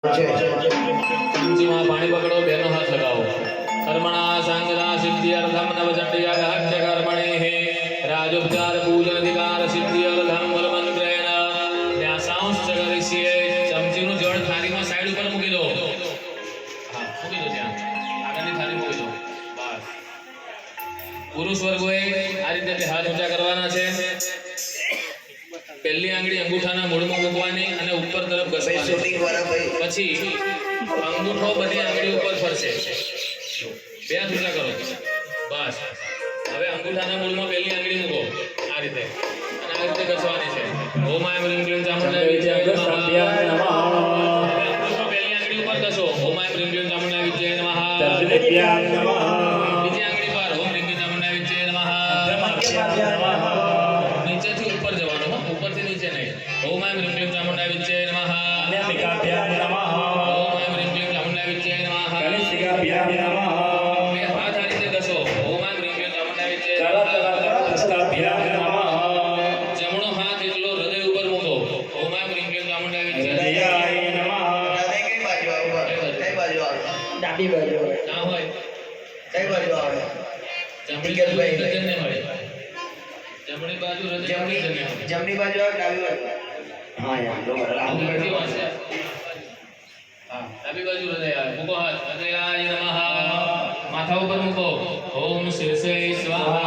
तुमचीमा पाणी पकड़ो बेनो हाथ लगाओ कर्मणा संगदा सिद्धि अर्थम नवचंडिया हत्य कर्मणे राजोपचार पूजन अधिकार सिद्धि अर्थम बल मंत्रेण न्यासांश जगरिष्ये चमचीनु जળ થાળીમાં સાઈડ ઉપર મૂકી દો હા મૂકી દો ત્યાં આગળની થાળી મૂકી દો બસ પુરુષ વર્ગોએ આ રીતે હાથ ઊંચા કરવાના છે પહેલી આંગળી અંગૂઠાના મૂળમાં મૂકવાની અને ઉપર તરફ ઘસવાની પછી અંગૂઠો બધી આંગળી ઉપર ફરશે બે હાથ ઊંચા કરો બસ હવે અંગૂઠાના મૂળમાં પહેલી આંગળી મૂકો આ રીતે અને આ રીતે ઘસવાની છે ઓમ આય હ્રીમ ક્લીમ ચામુંડાય વિદ્યાય નમઃ પહેલી આંગળી ઉપર ઘસો ઓમ આય હ્રીમ ક્લીમ ચામુંડાય વિદ્યાય નમઃ બીજી આંગળી પર ઓમ હ્રીમ ક્લીમ ચામુંડાય વિદ્યાય નમઃ નીચેથી ઉપર જવાનું હો ઉપરથી નીચે નહીં ઓમ આય હ્રીમ ક્લીમ ચામુંડાય વિદ્યાય નમઃ અનેમિકાભ્યામ નમઃ ઓમ આય હ્રીમ ક્લીમ ચામુંડાય વિદ્યાય નમઃ કનિષ્ઠિકાભ્યામ નમઃ બે હાથ આ રીતે ઘસો ઓમ આય હ્રીમ ક્લીમ ચામુંડાય વિદ્યાય નમઃ હસ્તાભ્યામ નમઃ જમણો હાથ એટલો હૃદય ઉપર મૂકો ઓમ આય હ્રીમ ક્લીમ ચામુંડાય વિદ્યાય નમઃ કઈ બાજુ આવે ડાબી બાજુ ના હોય કઈ બાજુ આવે જમણી બાજુ હૃદય હોય જમણી બાજુ હૃદય જમણી બાજુ આવે ડાબી બાજુ હા યાર બરાબર ડાબી બાજુ હૃદય આવે મૂકો હાથ હૃદયાય નમઃ માથા ઉપર મૂકો ઓમ શિરસે સ્વાહા